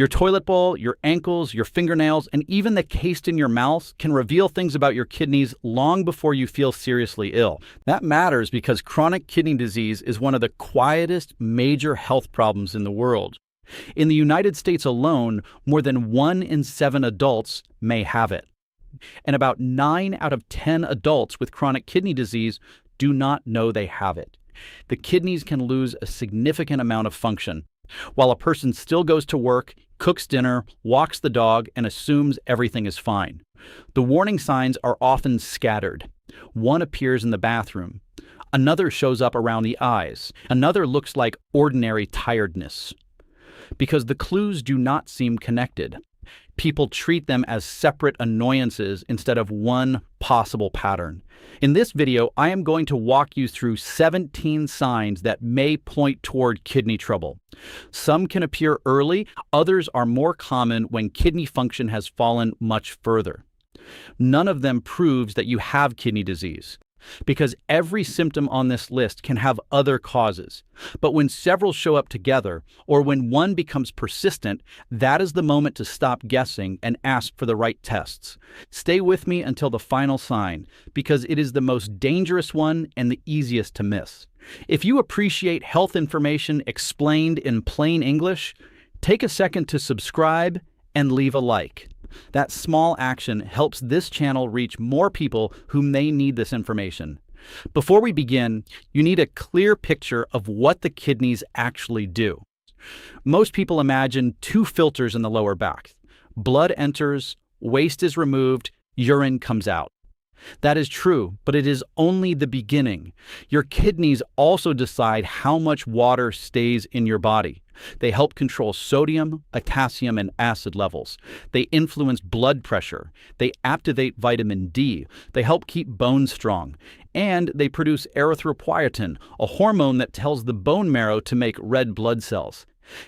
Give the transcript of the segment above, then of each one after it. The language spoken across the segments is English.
Your toilet bowl, your ankles, your fingernails, and even the taste in your mouth can reveal things about your kidneys long before you feel seriously ill. That matters because chronic kidney disease is one of the quietest major health problems in the world. In the United States alone, more than 1 in 7 adults may have it. And about 9 out of 10 adults with chronic kidney disease do not know they have it. The kidneys can lose a significant amount of function, while a person still goes to work, cooks dinner, walks the dog, and assumes everything is fine. The warning signs are often scattered. One appears in the bathroom. Another shows up around the eyes. Another looks like ordinary tiredness. Because the clues do not seem connected. People treat them as separate annoyances instead of one possible pattern. In this video, I am going to walk you through 17 signs that may point toward kidney trouble. Some can appear early, others are more common when kidney function has fallen much further. None of them proves that you have kidney disease, because every symptom on this list can have other causes. But when several show up together, or when one becomes persistent, that is the moment to stop guessing and ask for the right tests. Stay with me until the final sign, because it is the most dangerous one and the easiest to miss. If you appreciate health information explained in plain English, take a second to subscribe and leave a like. That small action helps this channel reach more people who may need this information. Before we begin, you need a clear picture of what the kidneys actually do. Most people imagine 2 filters in the lower back. Blood enters, waste is removed, urine comes out. That is true, but it is only the beginning. Your kidneys also decide how much water stays in your body. They help control sodium, potassium, and acid levels. They influence blood pressure. They activate vitamin D. They help keep bones strong. And they produce erythropoietin, a hormone that tells the bone marrow to make red blood cells.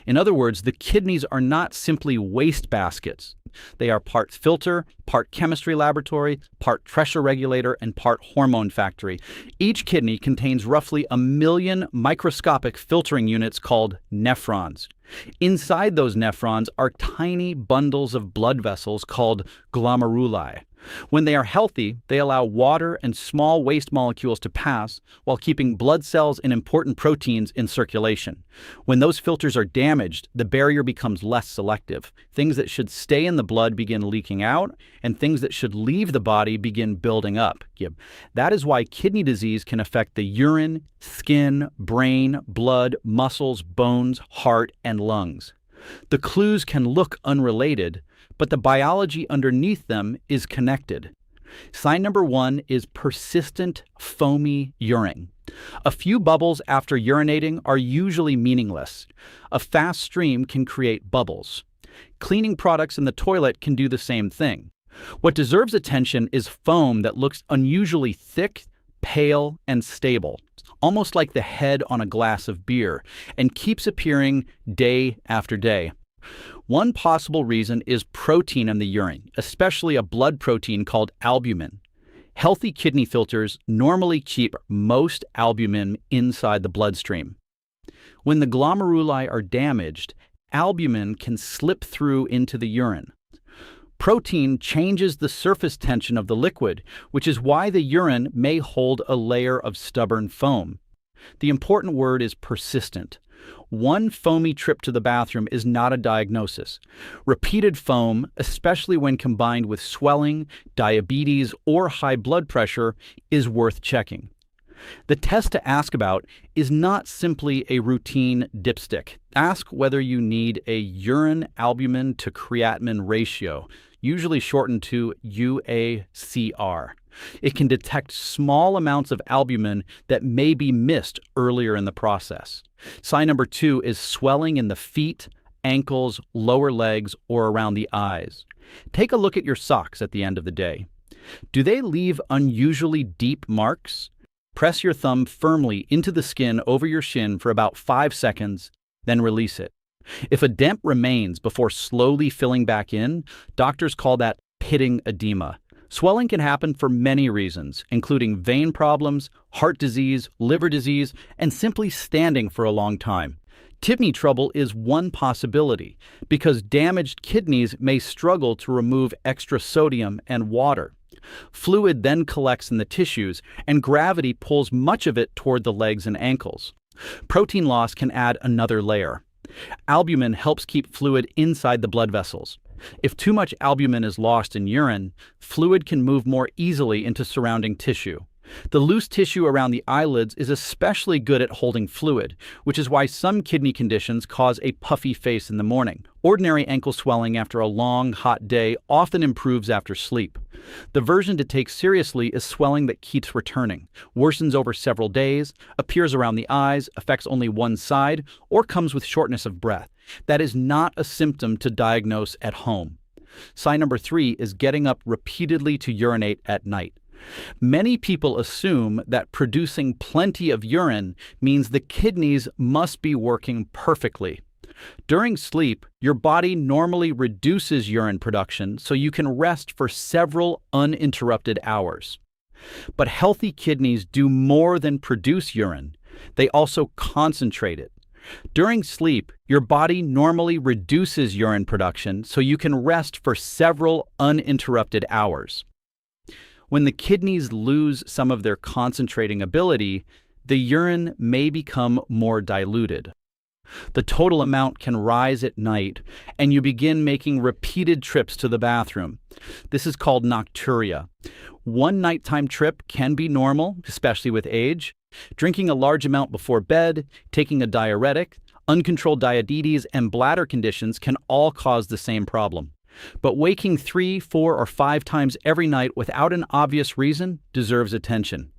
In other words, the kidneys are not simply waste baskets. They are part filter, part chemistry laboratory, part pressure regulator, and part hormone factory. Each kidney contains roughly 1 million microscopic filtering units called nephrons. Inside those nephrons are tiny bundles of blood vessels called glomeruli. When they are healthy, they allow water and small waste molecules to pass while keeping blood cells and important proteins in circulation. When those filters are damaged, the barrier becomes less selective. Things that should stay in the blood begin leaking out, and things that should leave the body begin building up. That is why kidney disease can affect the urine, skin, brain, blood, muscles, bones, heart, and lungs. The clues can look unrelated, but the biology underneath them is connected. Sign number 1 is persistent foamy urine. A few bubbles after urinating are usually meaningless. A fast stream can create bubbles. Cleaning products in the toilet can do the same thing. What deserves attention is foam that looks unusually thick, pale, and stable, almost like the head on a glass of beer, and keeps appearing day after day. One possible reason is protein in the urine, especially a blood protein called albumin. Healthy kidney filters normally keep most albumin inside the bloodstream. When the glomeruli are damaged, albumin can slip through into the urine. Protein changes the surface tension of the liquid, which is why the urine may hold a layer of stubborn foam. The important word is persistent. One foamy trip to the bathroom is not a diagnosis. Repeated foam, especially when combined with swelling, diabetes, or high blood pressure, is worth checking. The test to ask about is not simply a routine dipstick. Ask whether you need a urine albumin to creatinine ratio, usually shortened to UACR. It can detect small amounts of albumin that may be missed earlier in the process. Sign number 2 is swelling in the feet, ankles, lower legs, or around the eyes. Take a look at your socks at the end of the day. Do they leave unusually deep marks? Press your thumb firmly into the skin over your shin for about 5 seconds, then release it. If a dent remains before slowly filling back in, doctors call that pitting edema. Swelling can happen for many reasons, including vein problems, heart disease, liver disease, and simply standing for a long time. Kidney trouble is one possibility because damaged kidneys may struggle to remove extra sodium and water. Fluid then collects in the tissues, and gravity pulls much of it toward the legs and ankles. Protein loss can add another layer. Albumin helps keep fluid inside the blood vessels. If too much albumin is lost in urine, fluid can move more easily into surrounding tissue. The loose tissue around the eyelids is especially good at holding fluid, which is why some kidney conditions cause a puffy face in the morning. Ordinary ankle swelling after a long, hot day often improves after sleep. The version to take seriously is swelling that keeps returning, worsens over several days, appears around the eyes, affects only one side, or comes with shortness of breath. That is not a symptom to diagnose at home. Sign number 3 is getting up repeatedly to urinate at night. Many people assume that producing plenty of urine means the kidneys must be working perfectly. During sleep, your body normally reduces urine production so you can rest for several uninterrupted hours. But healthy kidneys do more than produce urine. They also concentrate it. During sleep, your body normally reduces urine production so you can rest for several uninterrupted hours. When the kidneys lose some of their concentrating ability, the urine may become more diluted. The total amount can rise at night, and you begin making repeated trips to the bathroom. This is called nocturia. One nighttime trip can be normal, especially with age. Drinking a large amount before bed, taking a diuretic, uncontrolled diabetes, and bladder conditions can all cause the same problem. But waking 3, 4, or 5 times every night without an obvious reason deserves attention.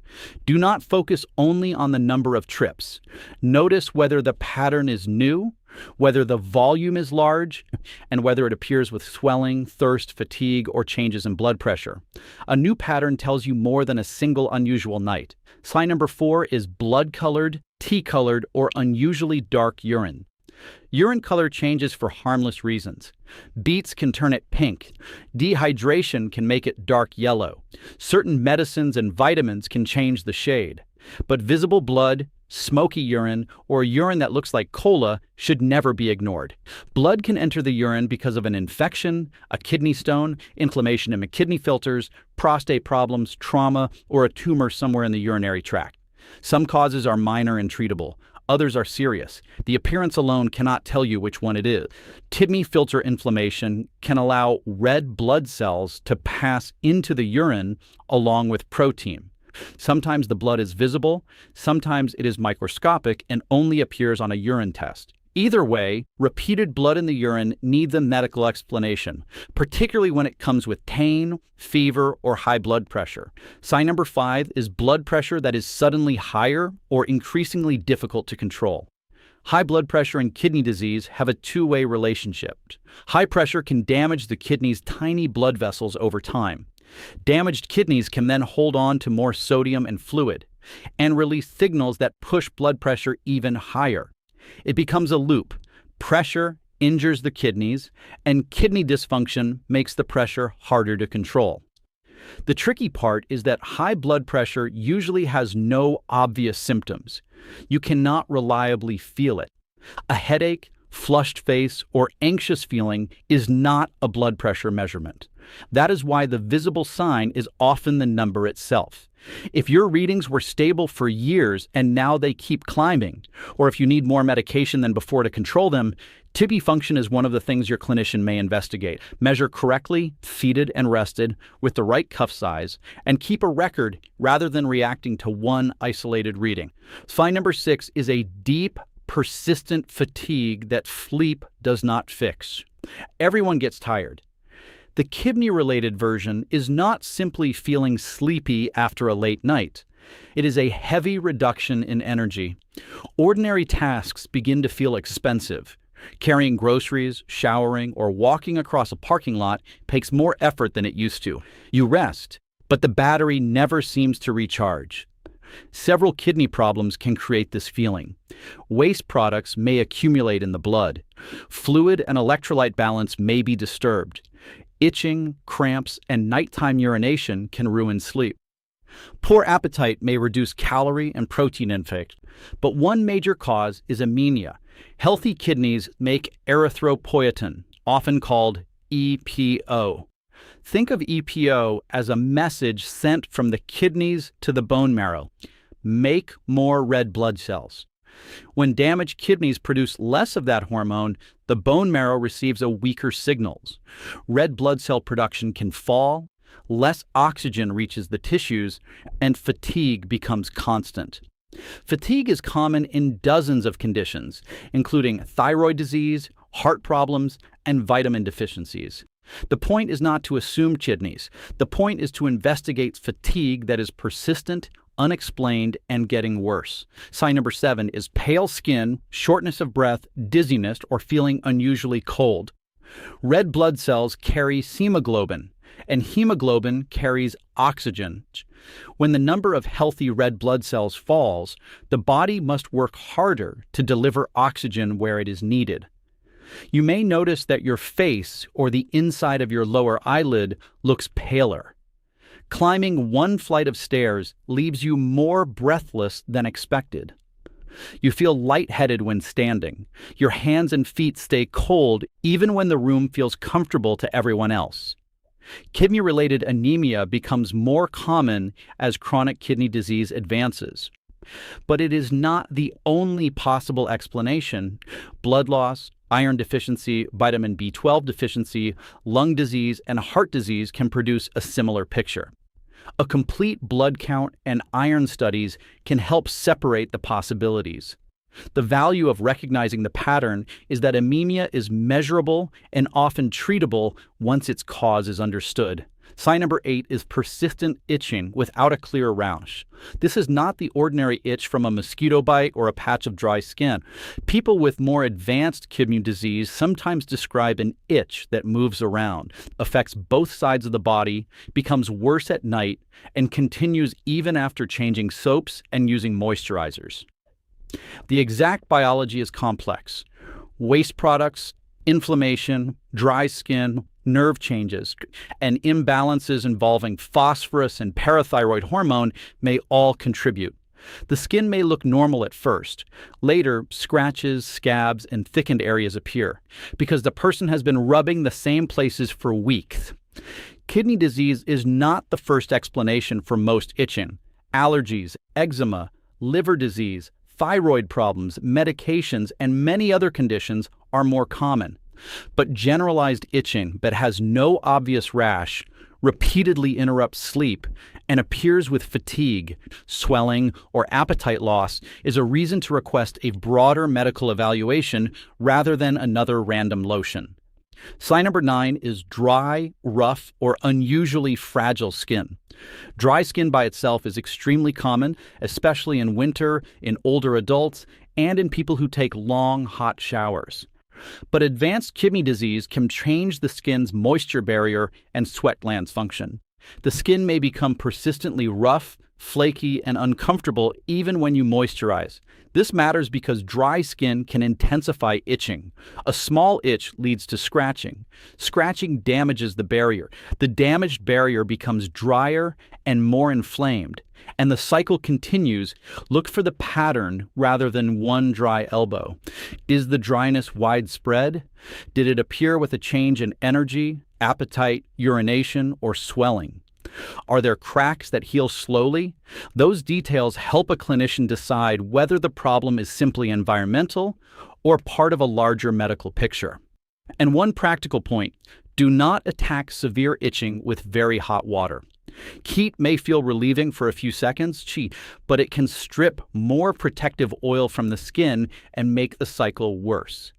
Do not focus only on the number of trips. Notice whether the pattern is new, whether the volume is large, and whether it appears with swelling, thirst, fatigue, or changes in blood pressure. A new pattern tells you more than a single unusual night. Sign number 4 is blood-colored, tea-colored, or unusually dark urine. Urine color changes for harmless reasons. Beets can turn it pink. Dehydration can make it dark yellow. Certain medicines and vitamins can change the shade. But visible blood, smoky urine, or urine that looks like cola should never be ignored. Blood can enter the urine because of an infection, a kidney stone, inflammation in the kidney filters, prostate problems, trauma, or a tumor somewhere in the urinary tract. Some causes are minor and treatable. Others are serious. The appearance alone cannot tell you which one it is. Kidney filter inflammation can allow red blood cells to pass into the urine along with protein. Sometimes the blood is visible, sometimes it is microscopic and only appears on a urine test. Either way, repeated blood in the urine needs a medical explanation, particularly when it comes with pain, fever, or high blood pressure. Sign number 5 is blood pressure that is suddenly higher or increasingly difficult to control. High blood pressure and kidney disease have a two-way relationship. High pressure can damage the kidney's tiny blood vessels over time. Damaged kidneys can then hold on to more sodium and fluid and release signals that push blood pressure even higher. It becomes a loop. Pressure injures the kidneys, and kidney dysfunction makes the pressure harder to control. The tricky part is that high blood pressure usually has no obvious symptoms. You cannot reliably feel it. A headache, flushed face, or anxious feeling is not a blood pressure measurement. That is why the visible sign is often the number itself. If your readings were stable for years and now they keep climbing, or if you need more medication than before to control them, TB function is one of the things your clinician may investigate. Measure correctly, seated and rested, with the right cuff size, and keep a record rather than reacting to one isolated reading. Sign number 6 is a deep, persistent fatigue that sleep does not fix. Everyone gets tired. The kidney-related version is not simply feeling sleepy after a late night. It is a heavy reduction in energy. Ordinary tasks begin to feel expensive. Carrying groceries, showering, or walking across a parking lot takes more effort than it used to. You rest, but the battery never seems to recharge. Several kidney problems can create this feeling. Waste products may accumulate in the blood. Fluid and electrolyte balance may be disturbed. Itching, cramps, and nighttime urination can ruin sleep. Poor appetite may reduce calorie and protein intake, but one major cause is anemia, Healthy kidneys make erythropoietin, often called EPO. Think of EPO as a message sent from the kidneys to the bone marrow. Make more red blood cells. When damaged kidneys produce less of that hormone, the bone marrow receives a weaker signals. Red blood cell production can fall, less oxygen reaches the tissues, and fatigue becomes constant. Fatigue is common in dozens of conditions, including thyroid disease, heart problems, and vitamin deficiencies. The point is not to assume kidneys. The point is to investigate fatigue that is persistent, unexplained, and getting worse. Sign number 7 is pale skin, shortness of breath, dizziness, or feeling unusually cold. Red blood cells carry hemoglobin, and hemoglobin carries oxygen. When the number of healthy red blood cells falls, the body must work harder to deliver oxygen where it is needed. You may notice that your face or the inside of your lower eyelid looks paler. Climbing one flight of stairs leaves you more breathless than expected. You feel lightheaded when standing. Your hands and feet stay cold even when the room feels comfortable to everyone else. Kidney-related anemia becomes more common as chronic kidney disease advances. But it is not the only possible explanation. Blood loss, iron deficiency, vitamin B12 deficiency, lung disease, and heart disease can produce a similar picture. A complete blood count and iron studies can help separate the possibilities. The value of recognizing the pattern is that anemia is measurable and often treatable once its cause is understood. Sign number 8 is persistent itching without a clear rash. This is not the ordinary itch from a mosquito bite or a patch of dry skin. People with more advanced kidney disease sometimes describe an itch that moves around, affects both sides of the body, becomes worse at night, and continues even after changing soaps and using moisturizers. The exact biology is complex. Waste products, inflammation, dry skin, nerve changes, and imbalances involving phosphorus and parathyroid hormone may all contribute. The skin may look normal at first. Later, scratches, scabs, and thickened areas appear because the person has been rubbing the same places for weeks. Kidney disease is not the first explanation for most itching. Allergies, eczema, liver disease, thyroid problems, medications, and many other conditions are more common. But generalized itching that has no obvious rash, repeatedly interrupts sleep, and appears with fatigue, swelling, or appetite loss is a reason to request a broader medical evaluation rather than another random lotion. Sign number 9 is dry, rough, or unusually fragile skin. Dry skin by itself is extremely common, especially in winter, in older adults, and in people who take long, hot showers. But advanced kidney disease can change the skin's moisture barrier and sweat glands function. The skin may become persistently rough, flaky, and uncomfortable even when you moisturize. This matters because dry skin can intensify itching. A small itch leads to scratching. Scratching damages the barrier. The damaged barrier becomes drier and more inflamed. And the cycle continues. Look for the pattern rather than one dry elbow. Is the dryness widespread? Did it appear with a change in energy, appetite, urination, or swelling? Are there cracks that heal slowly? Those details help a clinician decide whether the problem is simply environmental or part of a larger medical picture. And one practical point, do not attack severe itching with very hot water. Heat may feel relieving for a few seconds, but it can strip more protective oil from the skin and make the cycle worse.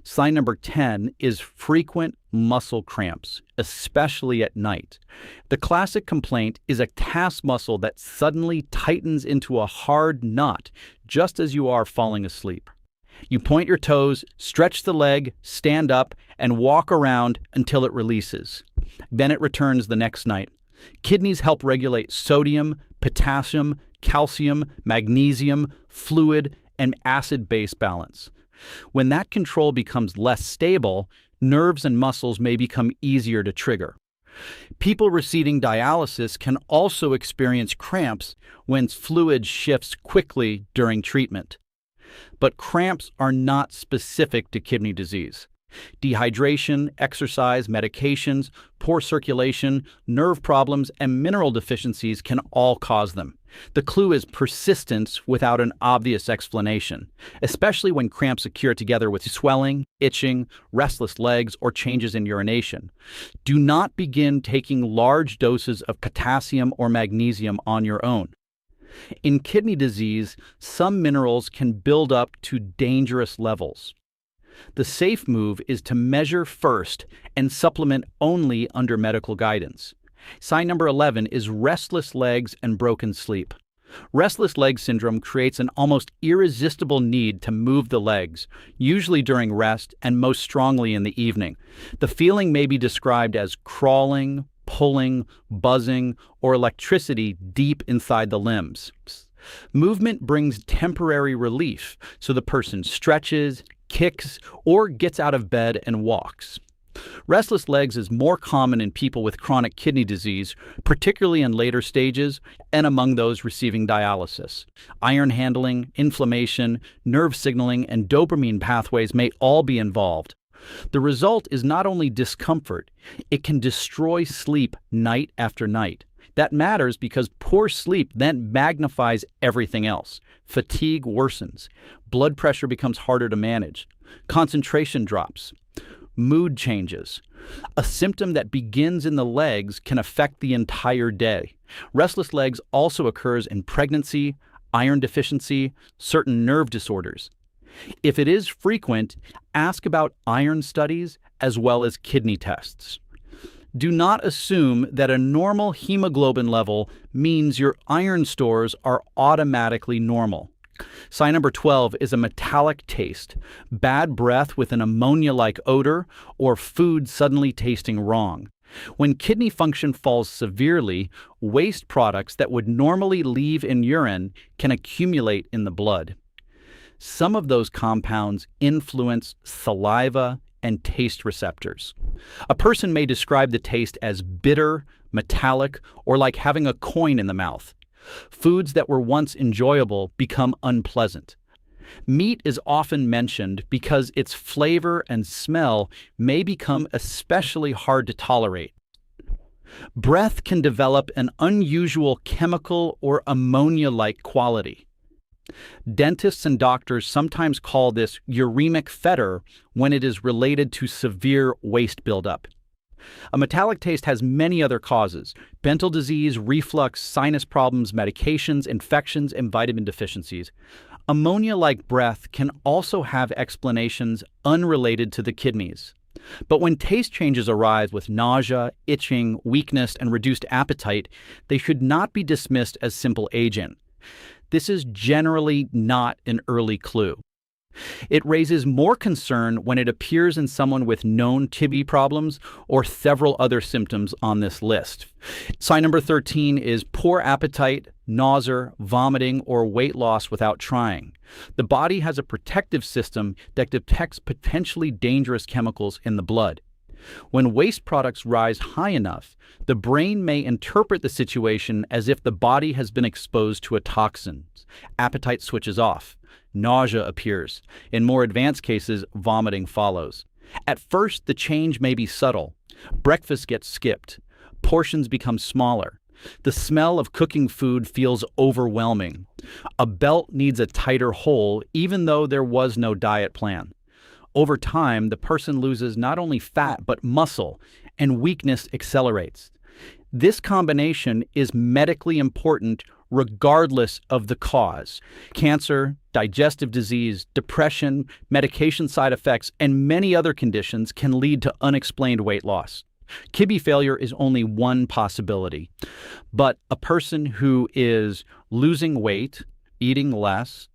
Sign number 10 is frequent muscle cramps, especially at night. The classic complaint is a calf muscle that suddenly tightens into a hard knot just as you are falling asleep. You point your toes, stretch the leg, stand up, and walk around until it releases. Then it returns the next night. Kidneys help regulate sodium, potassium, calcium, magnesium, fluid, and acid-base balance. When that control becomes less stable, nerves and muscles may become easier to trigger. People receiving dialysis can also experience cramps when fluid shifts quickly during treatment. But cramps are not specific to kidney disease. Dehydration, exercise, medications, poor circulation, nerve problems, and mineral deficiencies can all cause them. The clue is persistence without an obvious explanation, especially when cramps occur together with swelling, itching, restless legs, or changes in urination. Do not begin taking large doses of potassium or magnesium on your own. In kidney disease, some minerals can build up to dangerous levels. The safe move is to measure first and supplement only under medical guidance. Sign number 11 is restless legs and broken sleep. Restless leg syndrome creates an almost irresistible need to move the legs, usually during rest and most strongly in the evening. The feeling may be described as crawling, pulling, buzzing, or electricity deep inside the limbs. Movement brings temporary relief, so the person stretches, kicks, or gets out of bed and walks. Restless legs is more common in people with chronic kidney disease, particularly in later stages and among those receiving dialysis. Iron handling, inflammation, nerve signaling, and dopamine pathways may all be involved. The result is not only discomfort, it can destroy sleep night after night. That matters because poor sleep then magnifies everything else. Fatigue worsens. Blood pressure becomes harder to manage. Concentration drops. Mood changes. A symptom that begins in the legs can affect the entire day. Restless legs also occurs in pregnancy, iron deficiency, certain nerve disorders. If it is frequent, ask about iron studies as well as kidney tests. Do not assume that a normal hemoglobin level means your iron stores are automatically normal. Sign number 12 is a metallic taste, bad breath with an ammonia-like odor, or food suddenly tasting wrong. When kidney function falls severely, waste products that would normally leave in urine can accumulate in the blood. Some of those compounds influence saliva and taste receptors. A person may describe the taste as bitter, metallic, or like having a coin in the mouth. Foods that were once enjoyable become unpleasant. Meat is often mentioned because its flavor and smell may become especially hard to tolerate. Breath can develop an unusual chemical or ammonia-like quality. Dentists and doctors sometimes call this uremic fetor when it is related to severe waste buildup. A metallic taste has many other causes: dental disease, reflux, sinus problems, medications, infections, and vitamin deficiencies. Ammonia-like breath can also have explanations unrelated to the kidneys. But when taste changes arise with nausea, itching, weakness, and reduced appetite, they should not be dismissed as simple aging. This is generally not an early clue. It raises more concern when it appears in someone with known kidney problems or several other symptoms on this list. Sign number 13 is poor appetite, nausea, vomiting, or weight loss without trying. The body has a protective system that detects potentially dangerous chemicals in the blood. When waste products rise high enough, the brain may interpret the situation as if the body has been exposed to a toxin. Appetite switches off. Nausea appears. In more advanced cases, vomiting follows. At first, the change may be subtle. Breakfast gets skipped. Portions become smaller. The smell of cooking food feels overwhelming. A belt needs a tighter hole, even though there was no diet plan. Over time, the person loses not only fat but muscle, and weakness accelerates. This combination is medically important regardless of the cause. Cancer, digestive disease, depression, medication side effects, and many other conditions can lead to unexplained weight loss. Kidney failure is only one possibility, but a person who is losing weight, eating less,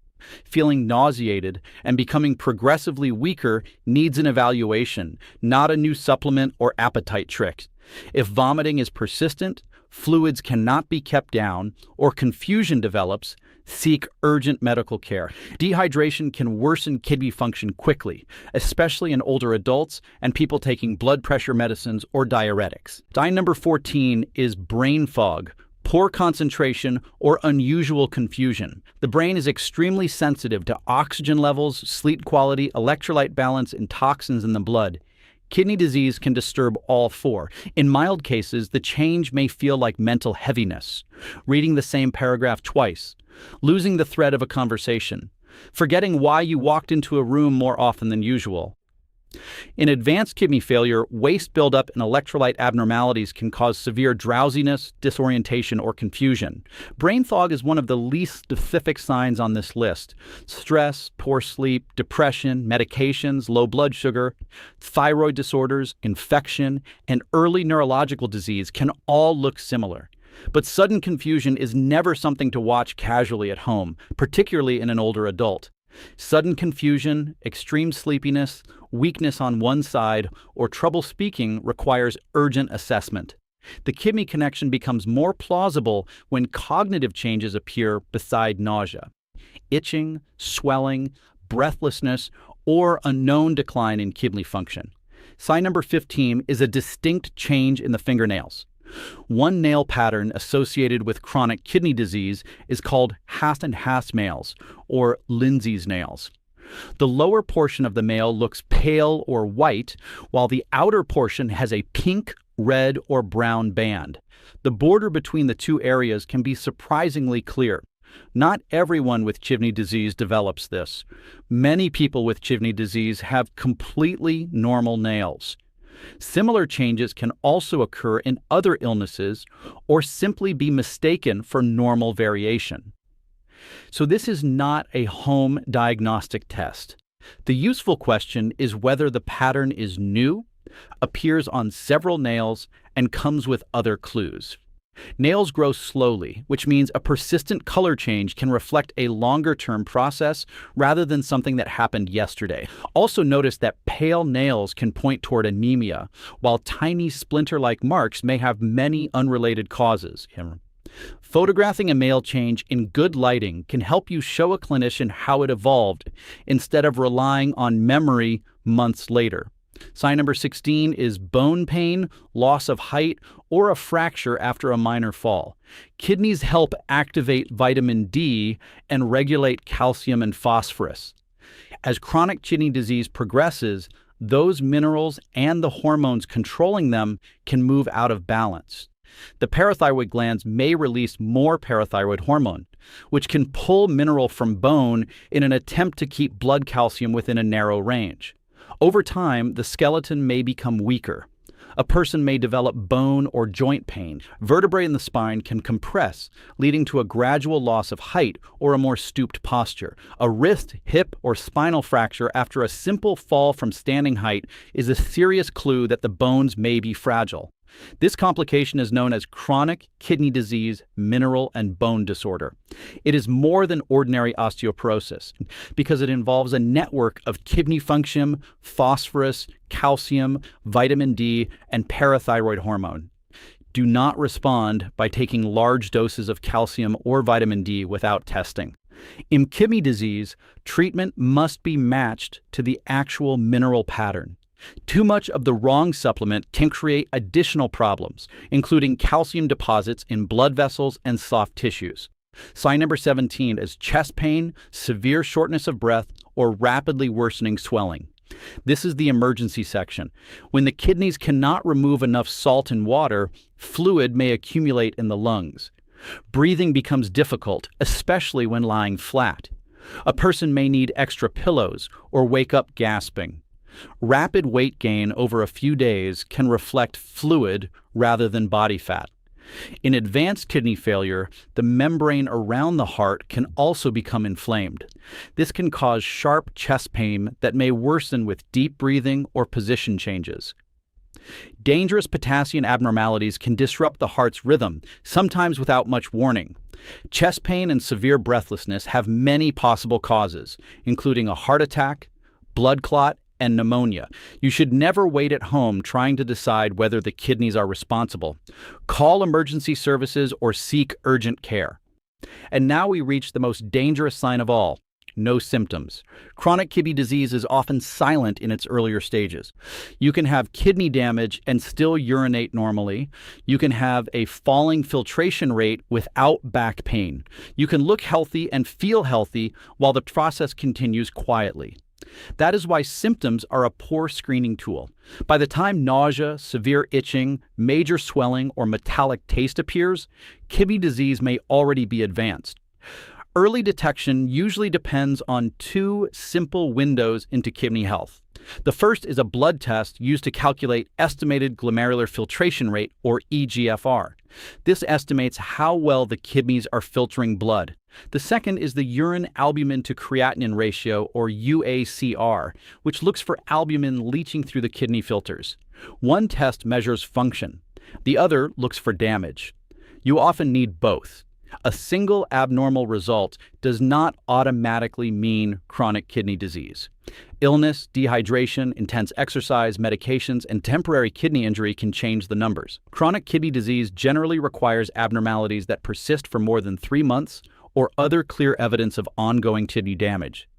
feeling nauseated, and becoming progressively weaker needs an evaluation, not a new supplement or appetite trick. If vomiting is persistent, fluids cannot be kept down, or confusion develops, seek urgent medical care. Dehydration can worsen kidney function quickly, especially in older adults and people taking blood pressure medicines or diuretics. Sign number 14 is brain fog, poor concentration, or unusual confusion. The brain is extremely sensitive to oxygen levels, sleep quality, electrolyte balance, and toxins in the blood. Kidney disease can disturb all four. In mild cases, the change may feel like mental heaviness, reading the same paragraph twice, losing the thread of a conversation, forgetting why you walked into a room more often than usual. In advanced kidney failure, waste buildup and electrolyte abnormalities can cause severe drowsiness, disorientation, or confusion. Brain fog is one of the least specific signs on this list. Stress, poor sleep, depression, medications, low blood sugar, thyroid disorders, infection, and early neurological disease can all look similar. But sudden confusion is never something to watch casually at home, particularly in an older adult. Sudden confusion, extreme sleepiness, weakness on one side, or trouble speaking requires urgent assessment. The kidney connection becomes more plausible when cognitive changes appear beside nausea. Itching, swelling, breathlessness, or a known decline in kidney function. Sign number 15 is a distinct change in the fingernails. One nail pattern associated with chronic kidney disease is called Hass and Hass nails, or Lindsay's nails. The lower portion of the nail looks pale or white, while the outer portion has a pink, red, or brown band. The border between the two areas can be surprisingly clear. Not everyone with kidney disease develops this. Many people with kidney disease have completely normal nails. Similar changes can also occur in other illnesses or simply be mistaken for normal variation. So this is not a home diagnostic test. The useful question is whether the pattern is new, appears on several nails, and comes with other clues. Nails grow slowly, which means a persistent color change can reflect a longer-term process rather than something that happened yesterday. Also notice that pale nails can point toward anemia, while tiny splinter-like marks may have many unrelated causes. Photographing a nail change in good lighting can help you show a clinician how it evolved instead of relying on memory months later. Sign number 16 is bone pain, loss of height, or a fracture after a minor fall. Kidneys help activate vitamin D and regulate calcium and phosphorus. As chronic kidney disease progresses, those minerals and the hormones controlling them can move out of balance. The parathyroid glands may release more parathyroid hormone, which can pull mineral from bone in an attempt to keep blood calcium within a narrow range. Over time, the skeleton may become weaker. A person may develop bone or joint pain. Vertebrae in the spine can compress, leading to a gradual loss of height or a more stooped posture. A wrist, hip, or spinal fracture after a simple fall from standing height is a serious clue that the bones may be fragile. This complication is known as chronic kidney disease, mineral and bone disorder. It is more than ordinary osteoporosis because it involves a network of kidney function, phosphorus, calcium, vitamin D, and parathyroid hormone. Do not respond by taking large doses of calcium or vitamin D without testing. In kidney disease, treatment must be matched to the actual mineral pattern. Too much of the wrong supplement can create additional problems, including calcium deposits in blood vessels and soft tissues. Sign number 17 is chest pain, severe shortness of breath, or rapidly worsening swelling. This is the emergency section. When the kidneys cannot remove enough salt and water, fluid may accumulate in the lungs. Breathing becomes difficult, especially when lying flat. A person may need extra pillows or wake up gasping. Rapid weight gain over a few days can reflect fluid rather than body fat. In advanced kidney failure, the membrane around the heart can also become inflamed. This can cause sharp chest pain that may worsen with deep breathing or position changes. Dangerous potassium abnormalities can disrupt the heart's rhythm, sometimes without much warning. Chest pain and severe breathlessness have many possible causes, including a heart attack, blood clot, and pneumonia. You should never wait at home trying to decide whether the kidneys are responsible. Call emergency services or seek urgent care. And now we reach the most dangerous sign of all, no symptoms. Chronic kidney disease is often silent in its earlier stages. You can have kidney damage and still urinate normally. You can have a falling filtration rate without back pain. You can look healthy and feel healthy while the process continues quietly. That is why symptoms are a poor screening tool. By the time nausea, severe itching, major swelling, or metallic taste appears, kidney disease may already be advanced. Early detection usually depends on two simple windows into kidney health. The first is a blood test used to calculate estimated glomerular filtration rate, or eGFR. This estimates how well the kidneys are filtering blood. The second is the urine albumin to creatinine ratio, or UACR, which looks for albumin leaching through the kidney filters. One test measures function. The other looks for damage. You often need both. A single abnormal result does not automatically mean chronic kidney disease. Illness, dehydration, intense exercise, medications, and temporary kidney injury can change the numbers. Chronic kidney disease generally requires abnormalities that persist for more than 3 months or other clear evidence of ongoing kidney damage.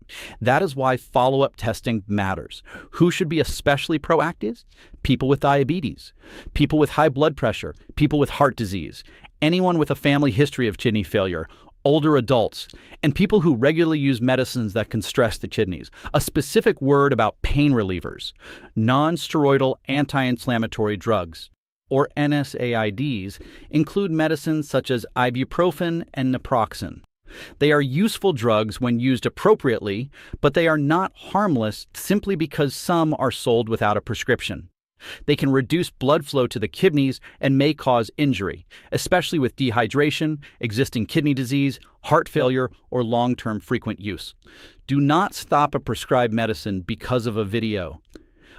That is why follow-up testing matters. Who should be especially proactive? People with diabetes, people with high blood pressure, people with heart disease, anyone with a family history of kidney failure, older adults, and people who regularly use medicines that can stress the kidneys. A specific word about pain relievers, non-steroidal anti-inflammatory drugs, or NSAIDs, include medicines such as ibuprofen and naproxen. They are useful drugs when used appropriately, but they are not harmless simply because some are sold without a prescription. They can reduce blood flow to the kidneys and may cause injury, especially with dehydration, existing kidney disease, heart failure, or long-term frequent use. Do not stop a prescribed medicine because of a video.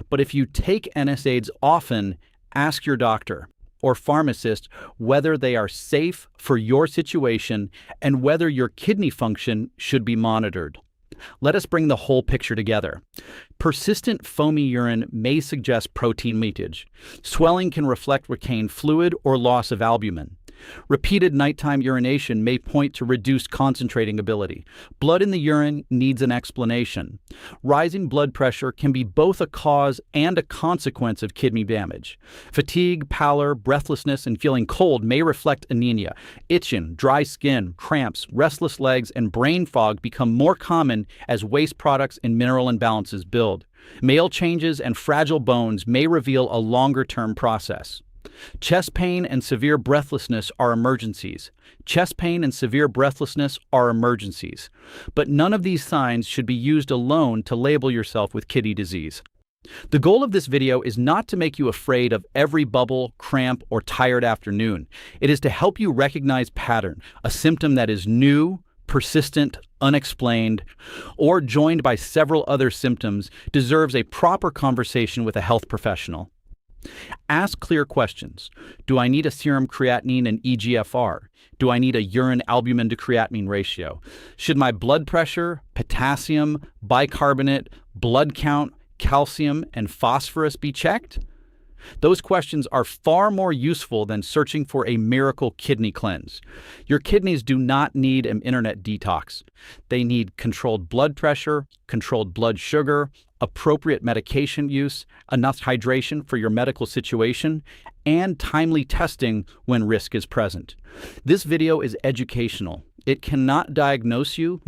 But if you take NSAIDs often, ask your doctor or pharmacist whether they are safe for your situation and whether your kidney function should be monitored. Let us bring the whole picture together. Persistent foamy urine may suggest protein leakage. Swelling can reflect retained fluid or loss of albumin. Repeated nighttime urination may point to reduced concentrating ability. Blood in the urine needs an explanation. Rising blood pressure can be both a cause and a consequence of kidney damage. Fatigue, pallor, breathlessness, and feeling cold may reflect anemia. Itching, dry skin, cramps, restless legs, and brain fog become more common as waste products and mineral imbalances build. Male changes and fragile bones may reveal a longer-term process. Chest pain and severe breathlessness are emergencies. Chest pain and severe breathlessness are emergencies. But none of these signs should be used alone to label yourself with kidney disease. The goal of this video is not to make you afraid of every bubble, cramp, or tired afternoon. It is to help you recognize pattern, a symptom that is new, persistent, unexplained, or joined by several other symptoms deserves a proper conversation with a health professional. Ask clear questions. Do I need a serum creatinine and eGFR? Do I need a urine albumin to creatinine ratio? Should my blood pressure, potassium, bicarbonate, blood count, calcium, and phosphorus be checked? Those questions are far more useful than searching for a miracle kidney cleanse. Your kidneys do not need an internet detox. They need controlled blood pressure, controlled blood sugar, appropriate medication use, enough hydration for your medical situation, and timely testing when risk is present. This video is educational. It cannot diagnose you,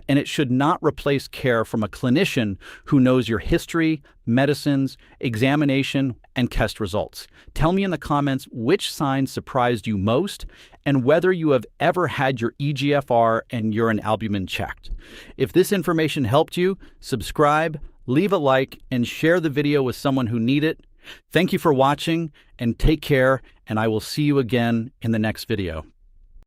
and it should not replace care from a clinician who knows your history, medicines, examination, and test results. Tell me in the comments which signs surprised you most and whether you have ever had your eGFR and urine albumin checked. If this information helped you, subscribe, leave a like, and share the video with someone who needs it. Thank you for watching, and take care, and I will see you again in the next video.